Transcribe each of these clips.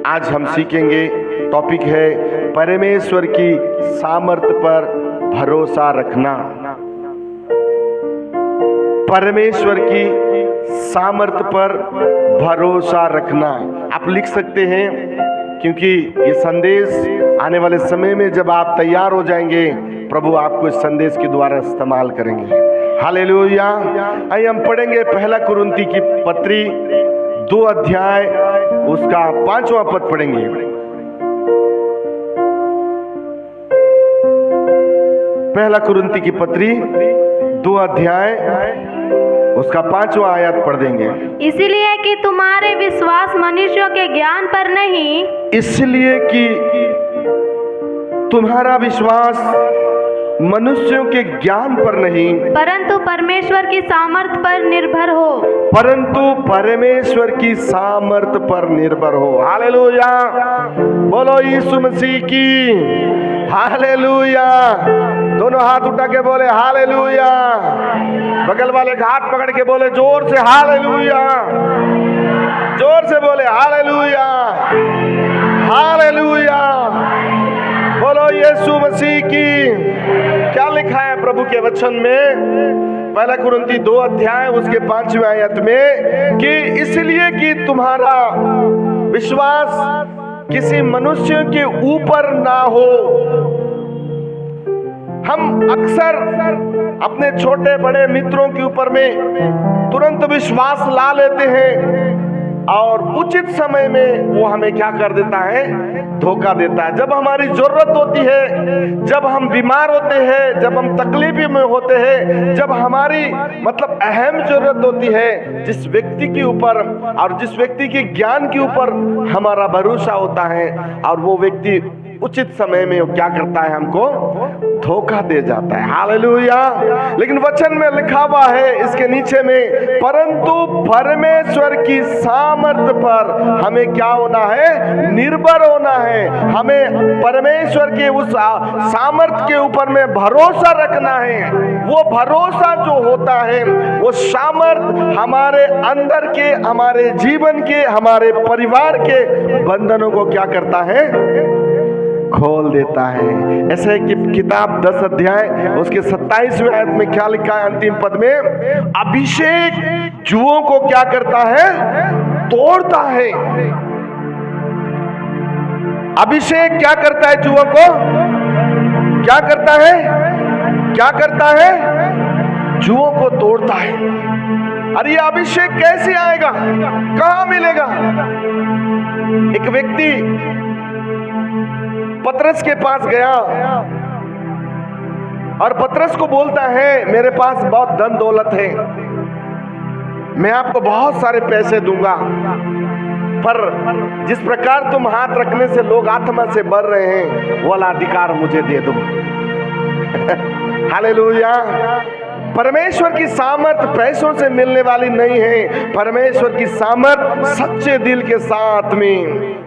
आज हम सीखेंगे, टॉपिक है परमेश्वर की सामर्थ्य पर भरोसा रखना। परमेश्वर की सामर्थ्य पर भरोसा रखना। आप लिख सकते हैं, क्योंकि ये संदेश आने वाले समय में जब आप तैयार हो जाएंगे, प्रभु आपको इस संदेश के द्वारा इस्तेमाल करेंगे। हालेलुया। आइए हम पढ़ेंगे पहला कुरिन्ती की पत्री 2 अध्याय उसका 5वां पद पढ़ेंगे। पहला कुरिन्ती की पत्री 2 अध्याय उसका 5वां आयत पढ़ देंगे। इसलिए कि तुम्हारे विश्वास मनुष्यों के ज्ञान पर नहीं, इसलिए कि तुम्हारा विश्वास मनुष्यों के ज्ञान पर नहीं, परंतु परमेश्वर की सामर्थ पर निर्भर हो। परंतु परमेश्वर की सामर्थ पर निर्भर हो। हालेलुया। बोलो यीशु मसीह की हालेलुया। दोनों हाथ उठा के बोले हालेलुया। बगल वाले का हाथ पकड़ के बोले जोर से हालेलुया। जोर से बोले हालेलुया, हालेलुया। बोलो यीशु मसीह की। क्या लिखा है प्रभु के वचन में? पहला कुरिन्ती 2 अध्याय उसके 5वें आयत में कि इसलिए कि तुम्हारा विश्वास किसी मनुष्य के ऊपर ना हो। हम अक्सर अपने छोटे बड़े मित्रों के ऊपर में तुरंत विश्वास ला लेते हैं और उचित समय में वो हमें क्या कर देता है? धोखा देता है। जब हमारी जरूरत होती है, जब हम बीमार होते हैं, जब हम तकलीफ में होते हैं, जब हमारी मतलब अहम जरूरत होती है, जिस व्यक्ति के ऊपर और जिस व्यक्ति के ज्ञान के ऊपर हमारा भरोसा होता है और वो व्यक्ति उचित समय में वो क्या करता है? हमको धोखा दे जाता है। हालेलुया। लेकिन वचन में लिखा हुआ है इसके नीचे में, परंतु परमेश्वर की सामर्थ पर हमें क्या होना है? निर्भर होना है। हमें परमेश्वर के उस सामर्थ के ऊपर में भरोसा रखना है। वो भरोसा जो होता है, वो सामर्थ हमारे अंदर के, हमारे जीवन के, हमारे परिवार के बंधनों को क्या करता है? खोल देता है। ऐसे कि किताब 10 अध्याय उसके 27वें आयत में क्या लिखा है अंतिम पद में? अभिषेक जुओं को क्या करता है? तोड़ता है। अभिषेक क्या करता है? जुओं को क्या करता है? क्या करता है? जुओं को तोड़ता है। अरे ये अभिषेक कैसे आएगा? कहां मिलेगा? एक व्यक्ति पतरस के पास गया और पतरस को बोलता है, मेरे पास बहुत धन दौलत है, मैं आपको बहुत सारे पैसे दूंगा, पर जिस प्रकार तुम हाथ रखने से लोग आत्मा से बढ़ रहे हैं, वो वाला अधिकार मुझे दे दो। हालेलुया। परमेश्वर की सामर्थ पैसों से मिलने वाली नहीं है। परमेश्वर की सामर्थ सच्चे दिल के साथ में,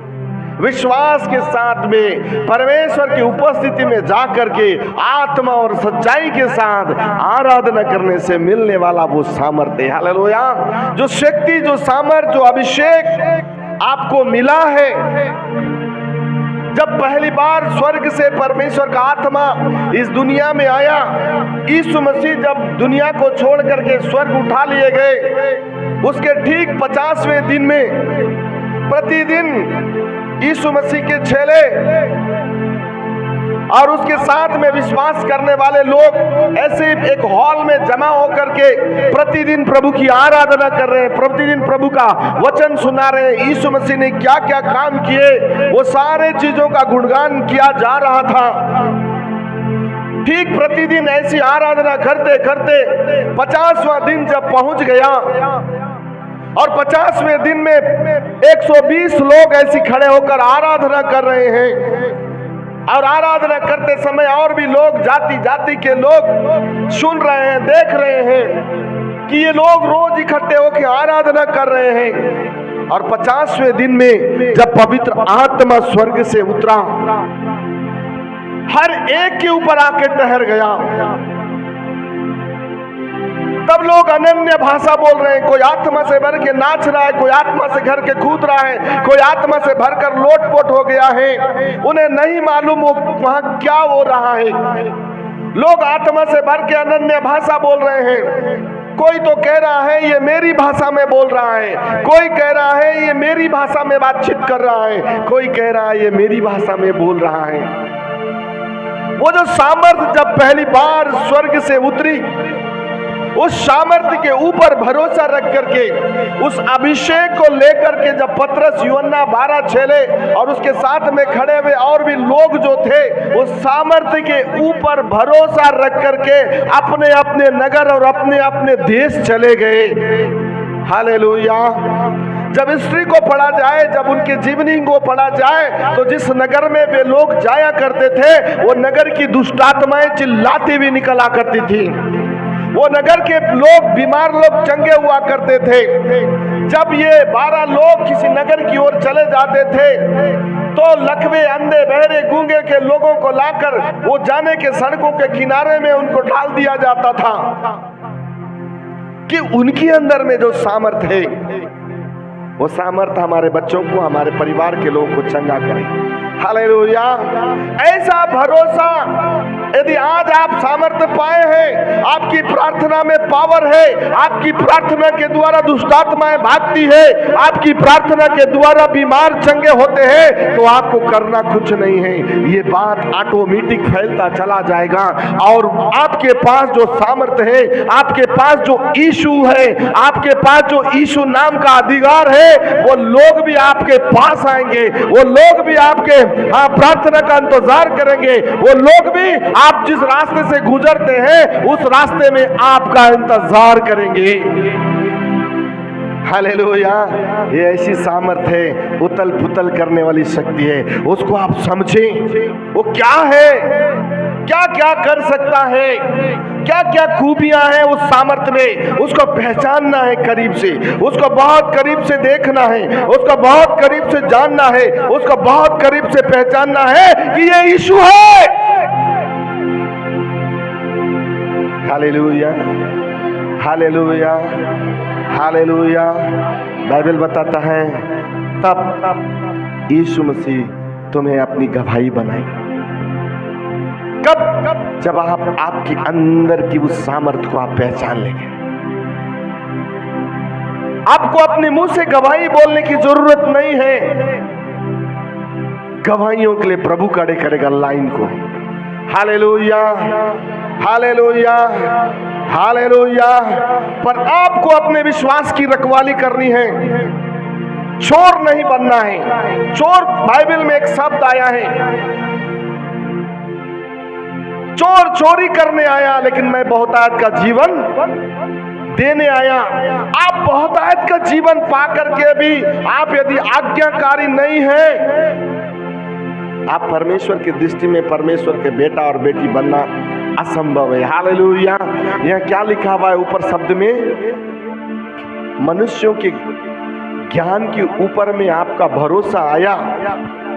विश्वास के साथ में, परमेश्वर की उपस्थिति में जाकर के आत्मा और सच्चाई के साथ आराधना करने से मिलने वाला वो सामर्थ्य है। हालेलुया। जो शक्ति, जो सामर्थ्य, जो अभिषेक आपको मिला है, जब पहली बार स्वर्ग से परमेश्वर का आत्मा इस दुनिया में आया, यीशु मसीह जब दुनिया को छोड़ करके स्वर्ग उठा लिए गए, उसके ठीक 50वें दिन में प्रतिदिन यीशु मसीह के चेले और उसके साथ में विश्वास करने वाले लोग ऐसे एक हॉल में जमा होकर के प्रतिदिन प्रभु की आराधना कर रहे हैं, प्रतिदिन प्रभु का वचन सुना रहे हैं। यीशु मसीह ने क्या क्या काम किए, वो सारे चीजों का गुणगान किया जा रहा था। ठीक प्रतिदिन ऐसी आराधना करते करते 50वां दिन जब पहुंच गया और 50वें दिन में 120 लोग ऐसे खड़े होकर आराधना कर रहे हैं और आराधना करते समय और भी लोग, जाति जाति के लोग सुन रहे हैं, देख रहे हैं कि ये लोग रोज इकट्ठे होकर आराधना कर रहे हैं। और 50वें दिन में जब पवित्र आत्मा स्वर्ग से उतरा, हर एक के ऊपर आके ठहर गया, सब लोग अनन्य भाषा बोल रहे हैं। कोई आत्मा से भर के नाच रहा है, कोई आत्मा से घर के कूद रहा है, कोई आत्मा से भरकर लोटपोट हो गया है। उन्हें नहीं मालूम वहां क्या हो रहा है। लोग आत्मा से भर के अनन्य भाषा बोल रहे हैं। कोई तो कह रहा है ये मेरी भाषा में बोल रहा है, कोई कह रहा है ये मेरी भाषा में बातचीत कर रहा है, कोई कह रहा है ये मेरी भाषा में बोल रहा है। वो जो सामर्थ्य जब पहली बार स्वर्ग से उतरी, उस सामर्थ्य के ऊपर भरोसा रख करके, उस अभिषेक को लेकर के जब पतरस, यूहन्ना, 12 चेले और उसके साथ में खड़े हुए और भी लोग जो थे, उस सामर्थ्य के ऊपर भरोसा रख करके अपने अपने नगर और अपने अपने देश चले गए। हालेलुया। जब स्त्री को पढ़ा जाए, जब उनके जीवनी को पढ़ा जाए, तो जिस नगर में वे लोग जाया करते थे, वो नगर की दुष्ट आत्माएं चिल्लाती हुई निकला करती थी। वो नगर के लोग, बीमार लोग चंगे हुआ करते थे। जब ये 12 लोग किसी नगर की ओर चले जाते थे, तो लकवे, अंधे, बहरे, गूंगे के लोगों को लाकर वो जाने के सड़कों के किनारे में उनको डाल दिया जाता था कि उनके अंदर में जो सामर्थ है, वो सामर्थ हमारे बच्चों को, हमारे परिवार के लोगों को चंगा करे। हालेलुया। ऐसा भरोसा यदि आज आप सामर्थ्य पाए हैं, आपकी प्रार्थना में पावर है, आपकी प्रार्थना के द्वारा दुष्टात्माएं भागती है, आपकी प्रार्थना के द्वारा बीमार चंगे होते हैं, तो आपको करना कुछ नहीं है। ये बात ऑटोमेटिक फैलता चला जाएगा और आपके पास जो सामर्थ्य है, आपके पास जो यीशु है, आपके पास जो यीशु नाम का अधिकार है, वो लोग भी आपके पास आएंगे, वो लोग भी आपके प्रार्थना का इंतजार करेंगे, वो लोग भी आप जिस रास्ते से गुजरते हैं उस रास्ते में आपका इंतजार करेंगे। हालेलुया। ये ऐसी सामर्थ्य है, उतल पुतल करने वाली शक्ति है। उसको आप समझें, वो क्या है, क्या क्या कर सकता है, क्या क्या खूबियां हैं उस सामर्थ्य में, उसको पहचानना है करीब से, उसको बहुत करीब से देखना है, उसको बहुत करीब से जानना है, उसको बहुत करीब से पहचानना है कि ये यीशु है। Hallelujah, hallelujah, hallelujah. बाइबल बताता है तब यीशु मसीह तुम्हें अपनी गवाही बनाएगा। कब? जब आप आपके अंदर की उस सामर्थ्य को आप पहचान लेंगे। आपको अपने मुंह से गवाही बोलने की जरूरत नहीं है। गवाहियों के लिए प्रभु खड़े करेगा लाइन को। Hallelujah, hallelujah, hallelujah. पर आपको अपने विश्वास की रखवाली करनी है, चोर नहीं बनना है। चोर, बाइबल में एक शब्द आया है, चोर चोरी करने आया लेकिन मैं बहुतायत का जीवन देने आया। आप बहुतायत का जीवन पा करके भी आप यदि आज्ञाकारी नहीं है, आप परमेश्वर की दृष्टि में परमेश्वर के बेटा और बेटी बनना असंभव है। हालेलुया। यह क्या लिखा हुआ है ऊपर शब्द में? मनुष्यों के ज्ञान के ऊपर में आपका भरोसा आया,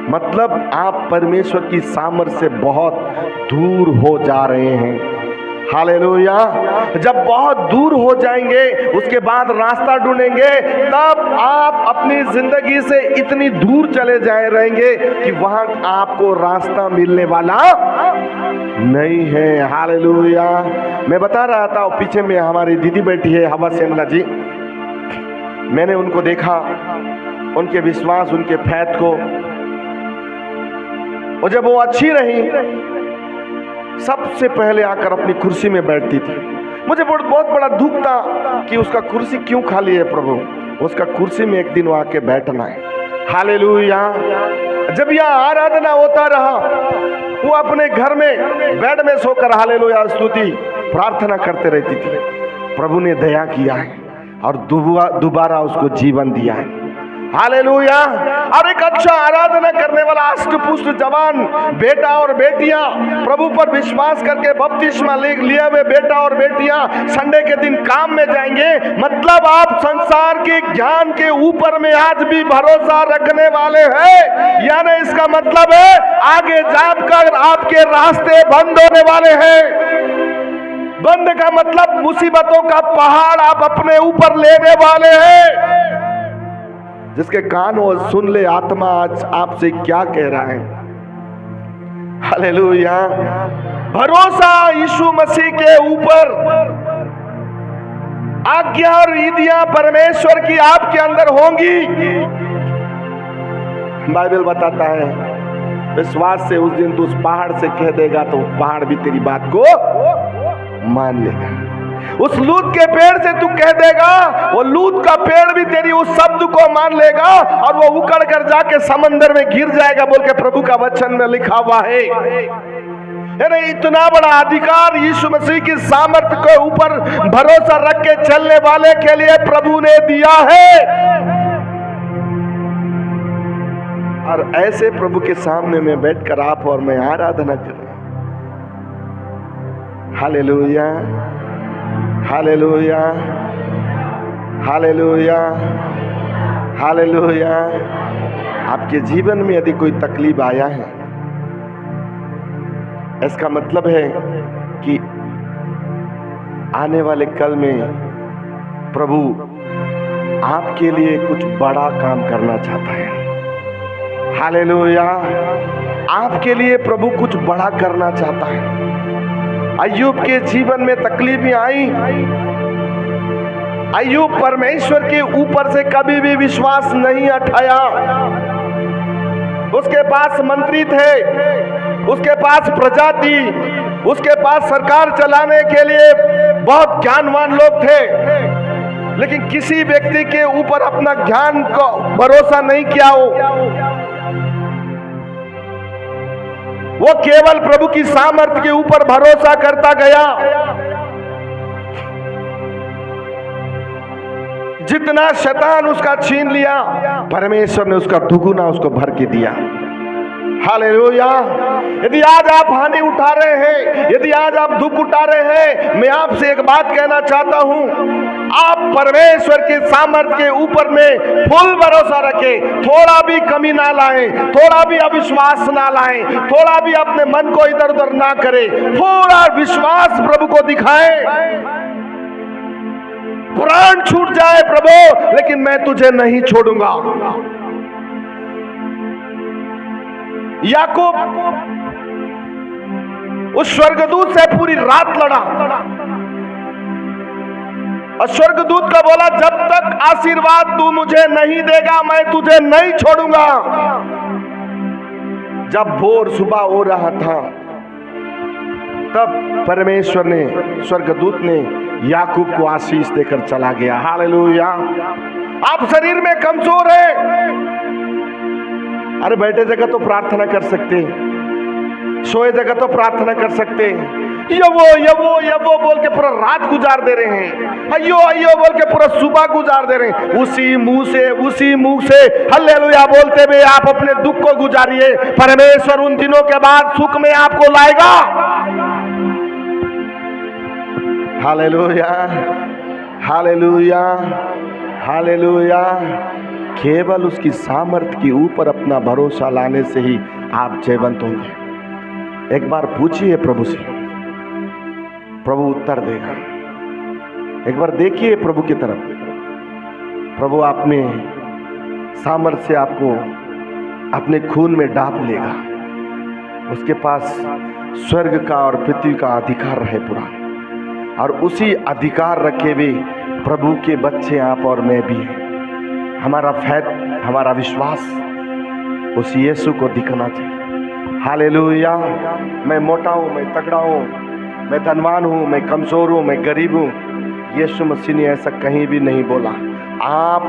मतलब आप परमेश्वर की सामर्थ्य से बहुत दूर हो जा रहे हैं। हालेलुया। जब बहुत दूर हो जाएंगे, उसके बाद रास्ता ढूंढेंगे, तब आप अपनी जिंदगी से इतनी दूर चले जाए रहेंगे कि वहां आपको रास्ता मिलने वाला नहीं है। हालेलुया। मैं बता रहा था, पीछे में हमारी दीदी बैठी है, हवा सेमला जी। मैंने उनको देखा, उनके विश्वास, उनके फैथ को, और जब वो अच्छी रही, सबसे पहले आकर अपनी कुर्सी में बैठती थी। मुझे बहुत बड़ा दुख था कि उसका कुर्सी क्यों खाली है। प्रभु, उसका कुर्सी में एक दिन वो आके बैठना है। हालेलुया। जब यह आराधना होता रहा, वो अपने घर में बेड में सोकर हालेलुया स्तुति प्रार्थना करते रहती थी। प्रभु ने दया किया है और दोबारा उसको जीवन दिया है। हालेलुया। और एक अच्छा आराधना करने वाला अष्टपुष्ट जवान बेटा और बेटियां, प्रभु पर विश्वास करके बपतिस्मा लिए हुए बेटा और बेटियां संडे के दिन काम में जाएंगे। मतलब आप संसार के ज्ञान के ऊपर में आज भी भरोसा रखने वाले हैं, यानी इसका मतलब है आगे जाकर आपके रास्ते बंद होने वाले हैं। बंद का मतलब मुसीबतों का पहाड़ आप अपने ऊपर लेने वाले हैं। जिसके कान हो सुन ले, आत्मा आज आपसे क्या कह रहा है। हालेलुया। भरोसा यीशु मसीह के ऊपर, आज्ञा और विधियां परमेश्वर की आपके अंदर होंगी। बाइबल बताता है विश्वास से उस दिन तू उस पहाड़ से कह देगा तो पहाड़ भी तेरी बात को मान लेगा। उस लूत के पेड़ से तू कह देगा, वो लूत का पेड़ भी तेरी उस शब्द को मान लेगा और वो उकड़ कर जाके समंदर में गिर जाएगा, बोल के प्रभु का वचन में लिखा हुआ है। यानी इतना बड़ा अधिकार यीशु मसीह की सामर्थ्य के ऊपर भरोसा रख के चलने वाले के लिए प्रभु ने दिया है। और ऐसे प्रभु के सामने में बैठकर आप और मैं आराधना करें। Hallelujah, hallelujah, hallelujah, hallelujah. आपके जीवन में यदि कोई तकलीफ आया है, इसका मतलब है कि आने वाले कल में प्रभु आपके लिए कुछ बड़ा काम करना चाहता है। हालेलुया। आपके लिए प्रभु कुछ बड़ा करना चाहता है। अय्यूब के जीवन में तकलीफें आई, अय्यूब परमेश्वर के ऊपर से कभी भी विश्वास नहीं हटाया। उसके पास मंत्री थे, उसके पास प्रजा थी, उसके पास सरकार चलाने के लिए बहुत ज्ञानवान लोग थे, लेकिन किसी व्यक्ति के ऊपर अपना ज्ञान को भरोसा नहीं किया। वो केवल प्रभु की सामर्थ्य के ऊपर भरोसा करता गया। जितना शैतान उसका छीन लिया, परमेश्वर ने उसका दुगुना उसको भर के दिया। हालेलुया। यदि आज आप हानि उठा रहे हैं, यदि आज आप दुख उठा रहे हैं, मैं आपसे एक बात कहना चाहता हूं, आप परमेश्वर के सामर्थ्य के ऊपर में फुल भरोसा रखें। थोड़ा भी कमी ना लाएं, थोड़ा भी अविश्वास ना लाएं, थोड़ा भी अपने मन को इधर उधर ना करें, थोड़ा विश्वास प्रभु को दिखाएं। प्राण छूट जाए प्रभु, लेकिन मैं तुझे नहीं छोड़ूंगा। याकूब उस स्वर्गदूत से पूरी रात लड़ा और स्वर्गदूत का बोला, जब तक आशीर्वाद तू मुझे नहीं देगा मैं तुझे नहीं छोड़ूंगा। जब भोर सुबह हो रहा था, तब परमेश्वर ने, स्वर्गदूत ने याकूब को आशीष देकर चला गया। हालेलुया। आप शरीर में कमजोर है, अरे बैठे जगह तो प्रार्थना कर सकते, सोए जगह तो प्रार्थना कर सकते, यवो यवो यवो बोल के पूरा रात गुजार दे रहे हैं, अयो अयो बोल के पूरा सुबह गुजार दे रहे हैं। उसी मुंह से हल्लेलुया बोलते हुए आप अपने दुख को गुजारिए। परमेश्वर उन दिनों के बाद सुख में आपको लाएगा। Hallelujah, hallelujah, hallelujah. केवल उसकी सामर्थ्य के ऊपर अपना भरोसा लाने से ही आप जयवंत होंगे। एक बार पूछिए प्रभु से, प्रभु उत्तर देगा। एक बार देखिए प्रभु की तरफ, प्रभु अपने सामर्थ्य से आपको अपने खून में डाप लेगा। उसके पास स्वर्ग का और पृथ्वी का अधिकार है पूरा, और उसी अधिकार रखे हुए प्रभु के बच्चे आप और मैं भी हैं। हमारा फैथ, हमारा विश्वास उस यीशु को दिखना चाहिए। हालेलुया। मैं मोटा हूँ, मैं तगड़ा हूँ, मैं धनवान हूँ, मैं कमजोर हूँ, मैं गरीब हूँ, यीशु मसीह ने ऐसा कहीं भी नहीं बोला। आप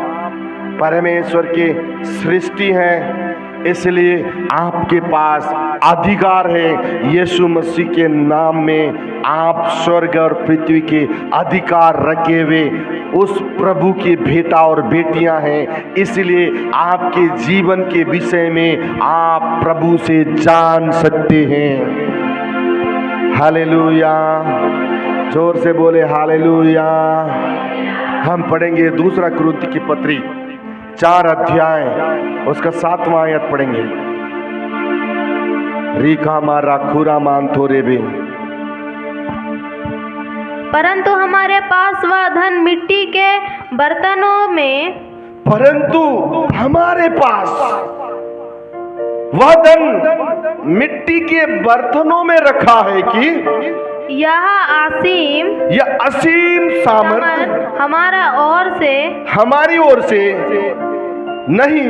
परमेश्वर के सृष्टि हैं, इसलिए आपके पास अधिकार है। यीशु मसीह के नाम में आप स्वर्ग और पृथ्वी के अधिकार रखे हुए उस प्रभु की बेटा और बेटियां हैं। इसलिए आपके जीवन के विषय में आप प्रभु से जान सकते हैं। हालेलुया। जोर से बोले हालेलुया। हम पढ़ेंगे दूसरा कुरिन्थियों की पत्री 4 अध्याय, उसका 7वां आयत पढ़ेंगे। रीका मारा खुरा मान थोरे बे। परंतु हमारे पास वह धन मिट्टी के बर्तनों में, परंतु हमारे पास वह धन मिट्टी के बर्तनों में रखा है कि यह असीम सामर्थ हमारा ओर से हमारी ओर से नहीं,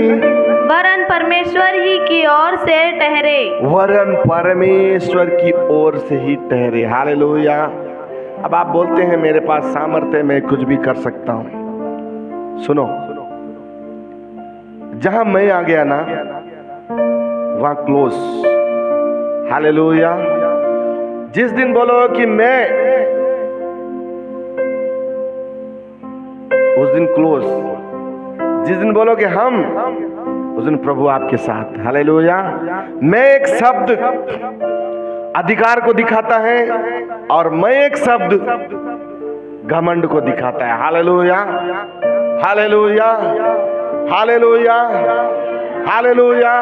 वरन परमेश्वर ही की ओर से ठहरे। वरन परमेश्वर की ओर से ही ठहरे। हालेलुया। अब आप बोलते हैं मेरे पास सामर्थ्य है, मैं कुछ भी कर सकता हूं। सुनो, जहां मैं आ गया ना वहां क्लोज। हालेलुया। जिस दिन बोलो कि मैं, उस दिन क्लोज। जिस दिन बोलो कि हम, उस दिन प्रभु आपके साथ। हालेलुया। मैं एक शब्द अधिकार को दिखाता है और मैं एक शब्द घमंड को दिखाता है। Hallelujah, hallelujah, hallelujah, hallelujah.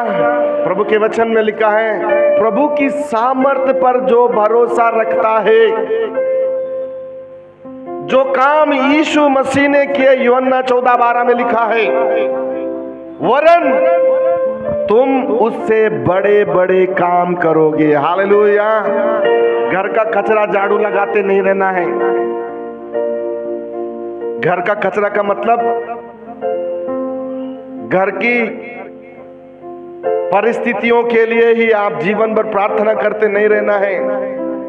प्रभु के वचन में लिखा है, प्रभु की सामर्थ पर जो भरोसा रखता है, जो काम यीशु मसीह ने किए, यूहन्ना 14:12 में लिखा है, वरन तुम उससे बड़े बड़े काम करोगे। हालेलुया। घर का कचरा झाड़ू लगाते नहीं रहना है। घर का कचरा का मतलब घर की परिस्थितियों के लिए ही आप जीवन भर प्रार्थना करते नहीं रहना है।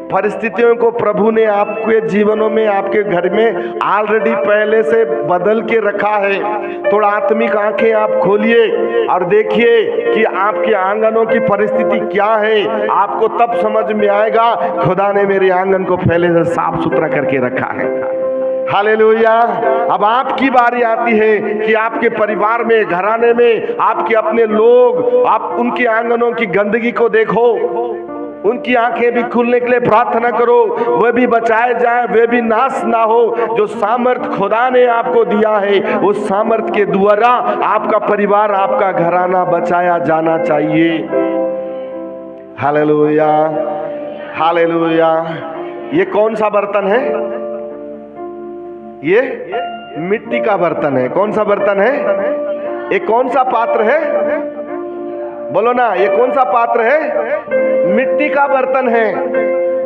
परिस्थितियों को प्रभु ने आपके जीवनों में, आपके घर में ऑलरेडी पहले से बदल के रखा है। थोड़ा आत्मिक आंखें आप खोलिए और देखिए कि आपके आंगनों की परिस्थिति क्या है। आपको तब समझ में आएगा खुदा ने मेरे आंगन को पहले से साफ सुथरा करके रखा है। हालेलुया। अब आपकी बारी आती है कि आपके परिवार में, घराने में, आपके अपने लोग, आप उनके आंगनों की गंदगी को देखो, उनकी आंखें भी खुलने के लिए प्रार्थना करो, वे भी बचाए जाए, वे भी नाश ना हो। जो सामर्थ खुदा ने आपको दिया है, उस सामर्थ के द्वारा आपका परिवार, आपका घराना बचाया जाना चाहिए। Hallelujah, hallelujah. ये कौन सा बर्तन है? ये मिट्टी का बर्तन है। कौन सा बर्तन है? ये कौन सा पात्र है? बोलो ना, ये कौन सा पात्र है? मिट्टी का बर्तन है।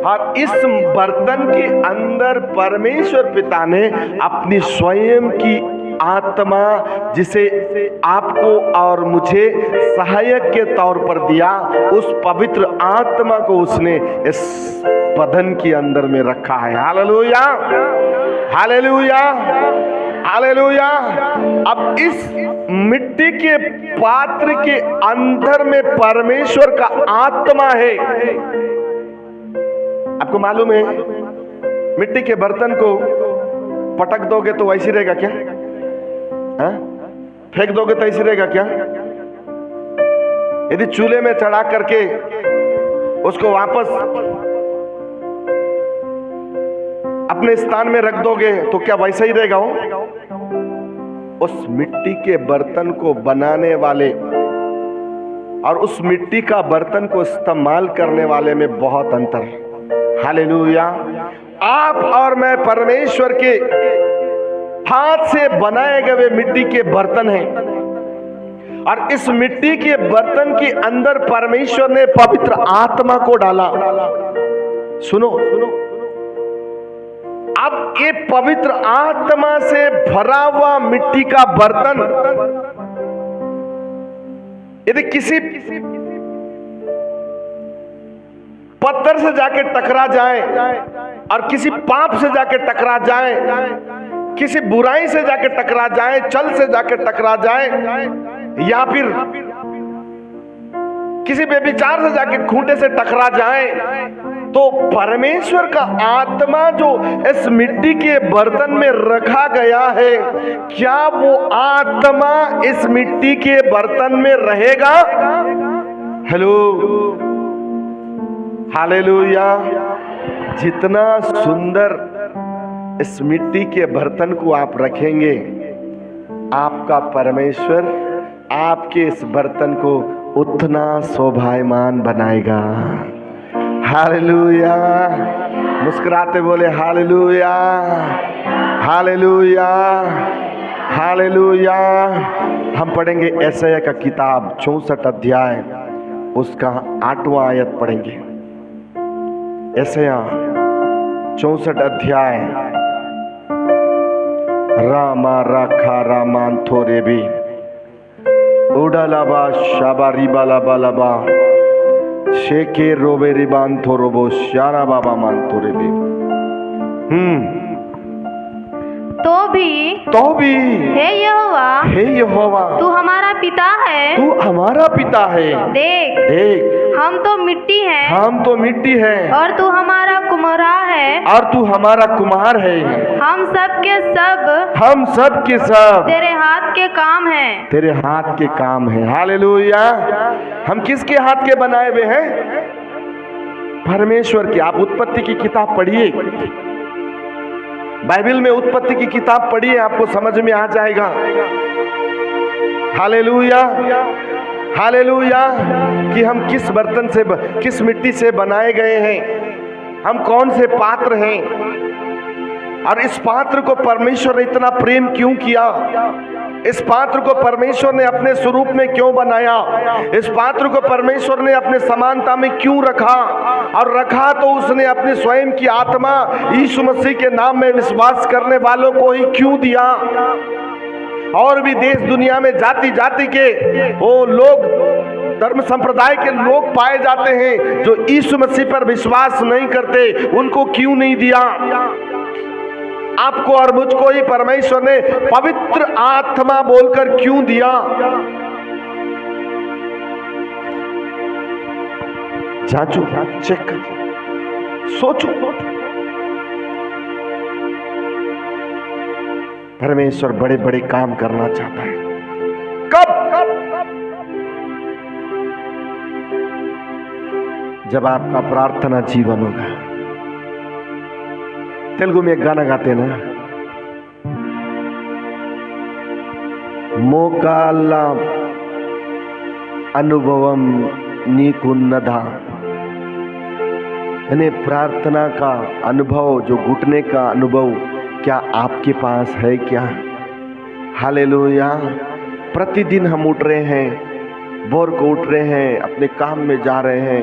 और इस बर्तन के अंदर परमेश्वर पिता ने अपनी स्वयं की आत्मा, जिसे आपको और मुझे सहायक के तौर पर दिया, उस पवित्र आत्मा को उसने इस बदन के अंदर में रखा है। Hallelujah, hallelujah, hallelujah. अब इस मिट्टी के पात्र के अंदर में परमेश्वर का आत्मा है। आपको मालूम है, मिट्टी के बर्तन को पटक दोगे तो वैसी रहेगा क्या? फेंक दोगे तो ऐसी रहेगा क्या? यदि चूल्हे में चढ़ा करके उसको वापस अपने स्थान में रख दोगे तो क्या वैसा ही रहेगा? उस मिट्टी के बर्तन को बनाने वाले और उस मिट्टी का बर्तन को इस्तेमाल करने वाले में बहुत अंतर है। हालेलुया। आप और मैं परमेश्वर के हाथ से बनाए गए मिट्टी के बर्तन हैं, और इस मिट्टी के बर्तन के अंदर परमेश्वर ने पवित्र आत्मा को डाला। सुनो, अब ये पवित्र आत्मा से भरा हुआ मिट्टी का बर्तन यदि किसी पत्थर से जाके टकरा जाए, और किसी पाप से जाके टकरा जाए, किसी बुराई से जाके टकरा जाए, छल से जाके टकरा जाए, या फिर किसी बेविचार से जाके खूंटे से टकरा जाए, तो परमेश्वर का आत्मा जो इस मिट्टी के बर्तन में रखा गया है, क्या वो आत्मा इस मिट्टी के बर्तन में रहेगा? Hello, hallelujah. जितना सुंदर इस मिट्टी के बर्तन को आप रखेंगे, आपका परमेश्वर आपके इस बर्तन को उतना शोभायमान बनाएगा। हालेलुया। मुस्कुराते बोले हालेलुया, हालेलुया, हालेलुया। हम पढ़ेंगे यशायाह का किताब 64 अध्याय, उसका 8वां आयत पढ़ेंगे। यशायाह 64 अध्याय। रामा राखा रामान थोरे भी उड़ालाबा शाबा रिबा लाबा लाबा शेके रोबे रिबान थोरोबो श्यारा बाबा मान थोरे भी। तो भी हे यहोवा तू हमारा पिता है। तू हमारा पिता है। देख देख हम तो मिट्टी हैं हम तो मिट्टी हैं और तू हमारा कुम्हार है। और तू हमारा कुम्हार है। हम सब के सब तेरे हाथ के काम है। तेरे हाथ के काम है। हालेलुया। हम किसके हाथ के बनाए हुए हैं? परमेश्वर के। आप उत्पत्ति की किताब पढ़िए, बाइबल में उत्पत्ति की किताब पढ़िए, आपको समझ में आ जाएगा। Hallelujah, hallelujah. कि हम किस बर्तन से, किस मिट्टी से बनाए गए हैं, हम कौन से पात्र हैं, और इस पात्र को परमेश्वर ने इतना प्रेम क्यों किया, इस पात्र को परमेश्वर ने अपने स्वरूप में क्यों बनाया, इस पात्र को परमेश्वर ने अपने समानता में क्यों रखा, और रखा तो उसने अपने स्वयं की आत्मा यीशु मसीह के नाम में विश्वास करने वालों को ही क्यों दिया। और भी देश दुनिया में जाति जाति के वो लोग, धर्म संप्रदाय के लोग पाए जाते हैं जो यीशु मसीह पर विश्वास नहीं करते, उनको क्यों नहीं दिया? आपको और मुझको ही परमेश्वर ने पवित्र आत्मा बोलकर क्यों दिया? जांचो, चेक करो, सोचो। परमेश्वर बड़े बड़े काम करना चाहता है। कब? जब आपका प्रार्थना जीवन होगा। तेलुगु में एक गाना गाते ना, మోకాళ్ళ अनुभवम नीकुन्नधा, यानी प्रार्थना का अनुभव, जो घुटने का अनुभव क्या आपके पास है क्या? हालेलुया। प्रतिदिन हम उठ रहे हैं, भोर को उठ रहे हैं, अपने काम में जा रहे हैं,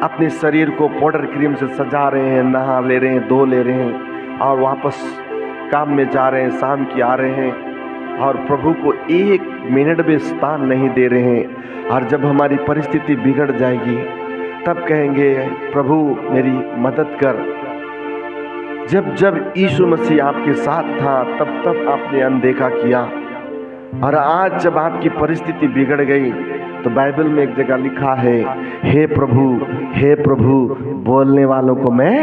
अपने शरीर को पाउडर क्रीम से सजा रहे हैं, नहा ले रहे हैं, धो ले रहे हैं, और वापस काम में जा रहे हैं, शाम की आ रहे हैं, और प्रभु को एक मिनट भी स्थान नहीं दे रहे हैं। और जब हमारी परिस्थिति बिगड़ जाएगी तब कहेंगे प्रभु मेरी मदद कर। जब जब यीशु मसीह आपके साथ था तब तब आपने अनदेखा किया, और आज जब आपकी परिस्थिति बिगड़ गई तो बाइबल में एक जगह लिखा है, हे प्रभु बोलने वालों को मैं,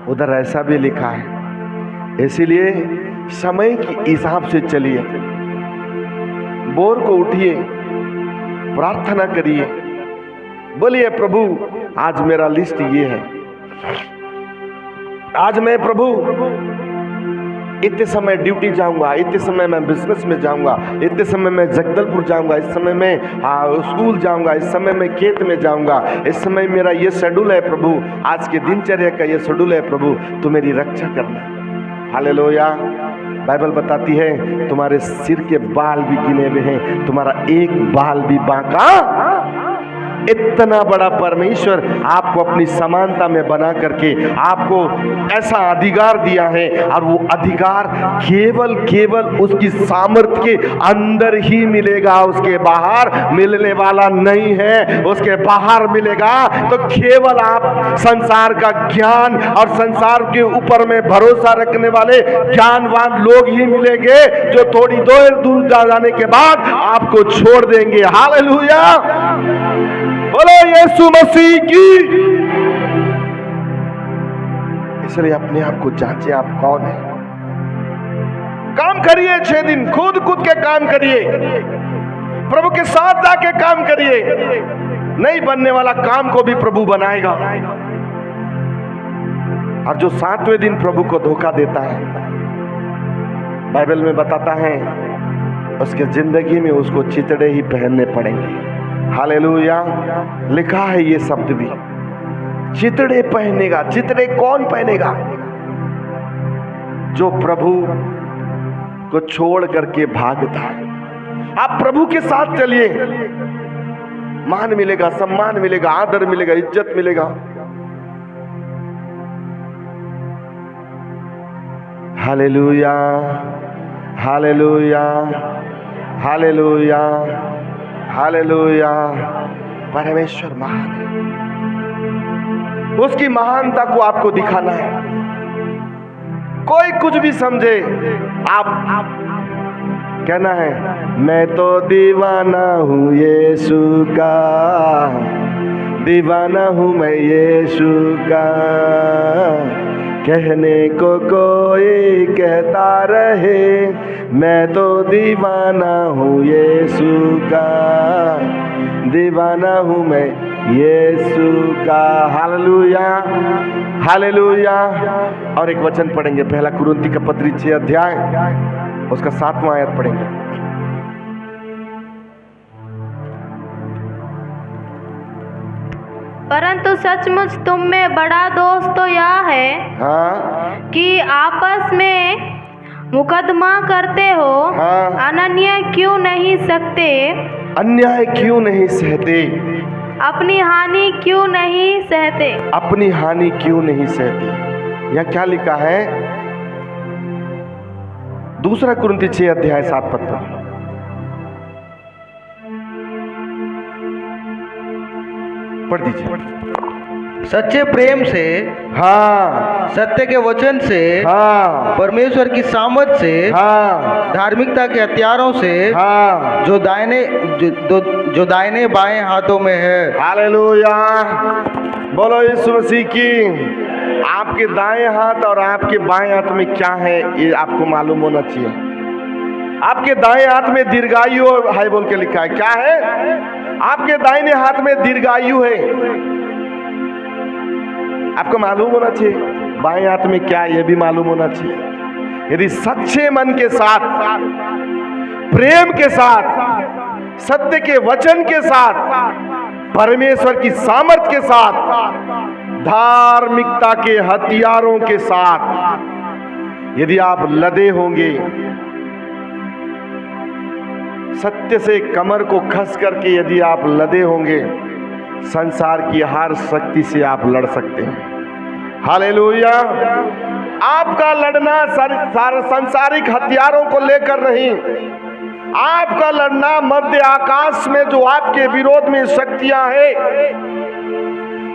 उधर ऐसा भी लिखा है। इसीलिए समय के हिसाब से चलिए, भोर को उठिए, प्रार्थना करिए, बोलिए प्रभु आज मेरा लिस्ट ये है, आज मैं प्रभु इतने समय ड्यूटी जाऊंगा, इतने समय मैं बिजनेस में जाऊंगा, इतने समय मैं जगदलपुर जाऊंगा, इस समय मैं स्कूल जाऊंगा, इस समय मैं खेत में जाऊंगा, इस समय मेरा ये शेड्यूल है प्रभु, आज के दिनचर्या का ये शेड्यूल है प्रभु, तू मेरी रक्षा करना। हालेलुया। बाइबल बताती है तुम्हारे सिर के बाल भी गिने हुए हैं, तुम्हारा एक बाल भी बांका। इतना बड़ा परमेश्वर आपको अपनी समानता में बना करके आपको ऐसा अधिकार दिया है, और वो अधिकार केवल उसकी सामर्थ्य के अंदर ही मिलेगा, उसके बाहर मिलने वाला नहीं है। उसके बाहर मिलेगा तो केवल आप संसार का ज्ञान और संसार के ऊपर में भरोसा रखने वाले ज्ञानवान लोग ही मिलेंगे, जो थोड़ी दूर जाने के बाद आपको छोड़ देंगे। हालेलुया, बोलो यीशु मसीह की। इसलिए अपने आप को जांचे, आप कौन है। काम करिए 6 दिन, खुद के काम करिए, प्रभु के साथ जाके काम करिए। नहीं बनने वाला काम को भी प्रभु बनाएगा। और जो 7वें दिन प्रभु को धोखा देता है, बाइबल में बताता है उसके जिंदगी में उसको चितड़े ही पहनने पड़ेंगे। हालेलुया। लिखा है ये शब्द भी, चितड़े पहनेगा। चितड़े कौन पहनेगा? जो प्रभु को छोड़ करके भागता है। आप प्रभु के साथ चलिए, मान मिलेगा, सम्मान मिलेगा, आदर मिलेगा, इज्जत मिलेगा। Hallelujah, hallelujah, hallelujah, hallelujah. परमेश्वर महान है, उसकी महानता को आपको दिखाना है। कोई कुछ भी समझे, आप कहना है मैं तो दीवाना हूँ यीशु का, दीवाना हूँ मैं यीशु का। कहने को कोई कहता रहे, मैं तो दीवाना हूँ यीशु का, दीवाना हूँ मैं यीशु का। Hallelujah, hallelujah. और एक वचन पढ़ेंगे, पहला कुरिन्थी का पत्री 6 अध्याय उसका 7वां आयत पढ़ेंगे। परंतु सचमुच तुम में बड़ा दोष तो यह है हाँ, कि आपस में मुकदमा करते हो। हाँ। अनन्य क्यों नहीं सकते? अन्याय क्यों नहीं सहते? अपनी हानि क्यों नहीं सहते? अपनी हानि क्यों नहीं सहते? यह क्या लिखा है? दूसरा कुरिन्थी 6 अध्याय 7 पद पर। पढ़ दीजिए। सच्चे प्रेम से, हाँ, सत्य के वचन से, हाँ, परमेश्वर की सामर्थ से, हाँ, धार्मिकता के हथियारों से, हाँ। जो दाहिने बाएं हाथों में है। हालेलुया। बोलो यीशु मसीह की। आपके दाएं हाथ और आपके बाएं हाथ में क्या है ये आपको मालूम होना चाहिए। आपके दाएं हाथ में दीर्घायु है बोल के लिखा है। क्या है? आपके दाहिने हाथ में दीर्घायु है। आपको मालूम होना चाहिए बाएं हाथ में क्या है, ये भी मालूम होना चाहिए। यदि सच्चे मन के साथ, प्रेम के साथ, सत्य के वचन के साथ, परमेश्वर की सामर्थ के साथ, धार्मिकता के हथियारों के साथ यदि आप लदे होंगे, सत्य से कमर को खस करके यदि आप लदे होंगे, संसार की हर शक्ति से आप लड़ सकते हैं। हालेलुया। आपका लड़ना सांसारिक हथियारों को लेकर नहीं, आपका लड़ना मध्य आकाश में जो आपके विरोध में शक्तियां हैं,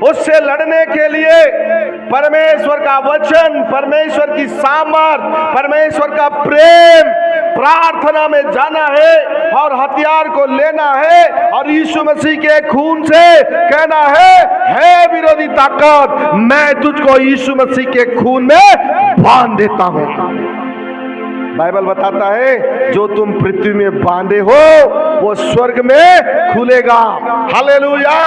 उससे लड़ने के लिए परमेश्वर का वचन, परमेश्वर की सामर्थ, परमेश्वर का प्रेम, प्रार्थना में जाना है और हथियार को लेना है और यीशु मसीह के खून से कहना है विरोधी ताकत, मैं तुझको यीशु मसीह के खून में बांध देता हूं। बाइबल बताता है जो तुम पृथ्वी में बांधे हो वो स्वर्ग में खुलेगा। हालेलुया।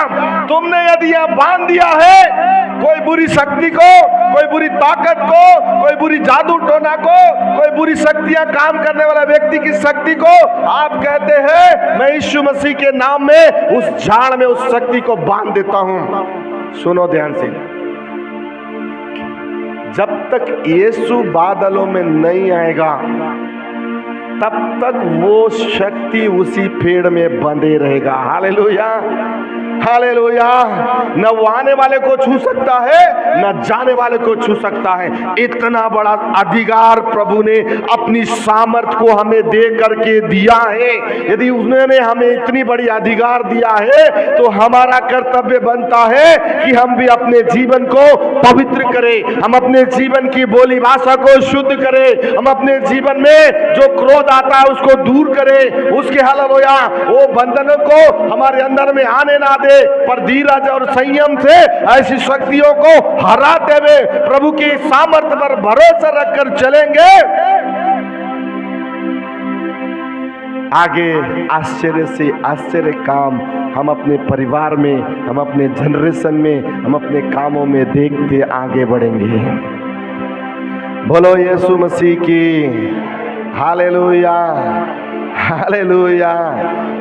तुमने यदि यह बांध दिया है कोई बुरी शक्ति को, कोई बुरी ताकत को, कोई बुरी जादू टोना को, कोई बुरी शक्तियां काम करने वाला व्यक्ति की शक्ति को, आप कहते हैं मैं यीशु मसीह के नाम में उस झाड़ में उस शक्ति को बांध देता हूं। सुनो ध्यान से, जब तक यीशु बादलों में नहीं आएगा तब तक वो शक्ति उसी पेड़ में बंधे रहेगा। Hallelujah, hallelujah. न वो आने वाले को छू सकता है, न जाने वाले को छू सकता है। इतना बड़ा अधिकार प्रभु ने अपनी सामर्थ को हमें दे करके दिया है। यदि उन्होंने हमें इतनी बड़ी अधिकार दिया है तो हमारा कर्तव्य बनता है कि हम भी अपने जीवन को पवित्र करें, हम अपने जीवन की बोली भाषा को शुद्ध करें, हम अपने जीवन में जो क्रोध आता है उसको दूर करें, उसके हालेलुया वो बंधनों को हमारे अंदर में आने ना दे, पर धीरज और संयम से ऐसी शक्तियों को हराते हुए प्रभु की सामर्थ्य पर भरोसा रखकर चलेंगे, आगे आश्चर्य से आश्चर्य काम हम अपने परिवार में, हम अपने जनरेशन में, हम अपने कामों में देखते आगे बढ़ेंगे। बोलो यीशु मसीह की। हालेलुया, हालेलुया,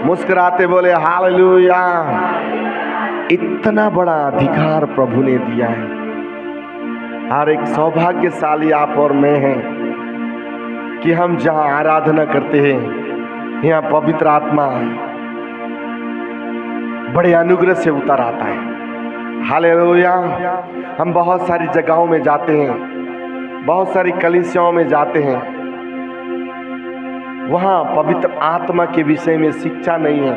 मुस्कुराते बोले हालेलुया। इतना बड़ा अधिकार प्रभु ने दिया है, और एक सौभाग्यशाली आप और मैं हैं कि हम जहां आराधना करते हैं यहाँ पवित्र आत्मा बड़े अनुग्रह से उतर आता है। हालेलुया। हम बहुत सारी जगहों में जाते हैं, बहुत सारी कलीसियाओं में जाते हैं, वहां पवित्र आत्मा के विषय में शिक्षा नहीं है,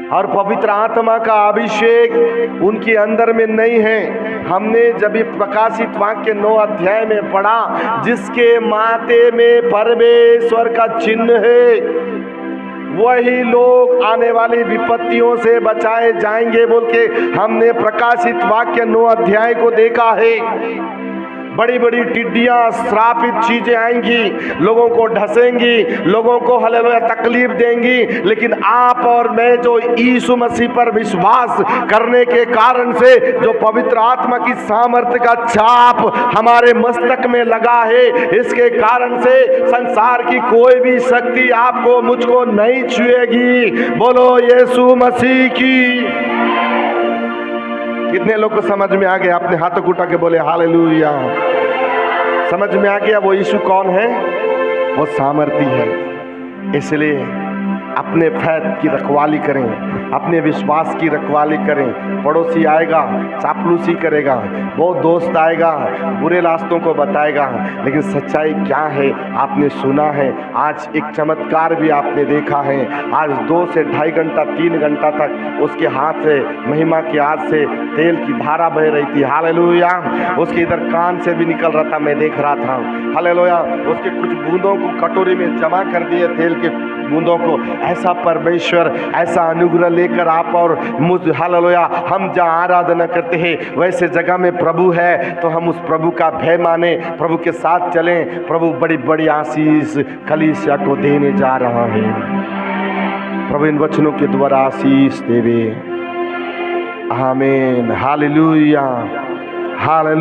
और पवित्र आत्मा का अभिषेक उनके अंदर में नहीं है। हमने जब ये प्रकाशित वाक्य 9 अध्याय में पढ़ा, जिसके माथे में परमेश्वर का चिन्ह है, वही लोग आने वाली विपत्तियों से बचाए जाएंगे बोल के हमने प्रकाशित वाक्य 9 अध्याय को देखा है। बड़ी बड़ी टिड्डियां, श्रापित चीजें आएंगी, लोगों को ढसेंगी, लोगों को हालेलुया तकलीफ देंगी, लेकिन आप और मैं जो यीशु मसीह पर विश्वास करने के कारण से जो पवित्र आत्मा की सामर्थ्य का छाप हमारे मस्तक में लगा है, इसके कारण से संसार की कोई भी शक्ति आपको मुझको नहीं छुएगी। बोलो यीशु मसीह की। कितने लोग को समझ में आ गया? अपने हाथों को उठा के बोले हालेलुया। समझ में आ गया वो यीशु कौन है? वो सामर्थी है। इसलिए अपने फैथ की रखवाली करें, अपने विश्वास की रखवाली करें। पड़ोसी आएगा, चापलूसी करेगा, वो दोस्त आएगा, बुरे रास्तों को बताएगा, लेकिन सच्चाई क्या है आपने सुना है। आज एक चमत्कार भी आपने देखा है। आज 2 से 2.5 घंटा 3 घंटा तक उसके हाथ से, महिमा के हाथ से तेल की धारा बह रही थी। हालेलुया। उसके इधर कान से भी निकल रहा था, मैं देख रहा था। हालेलुया। उसके कुछ बूंदों को कटोरी में जमा कर दिए, तेल के बूंदों को। ऐसा परमेश्वर, ऐसा अनुग्रह लेकर आप और मुझ, हालेलुया, हम जहाँ आराधना करते हैं वैसे जगह में प्रभु है, तो हम उस प्रभु का भय माने, प्रभु के साथ चलें। प्रभु बड़ी बड़ी आशीष कलीसिया को देने जा रहा है। प्रभु इन वचनों के द्वारा आशीष देवे। आमीन। Hallelujah, hallelujah.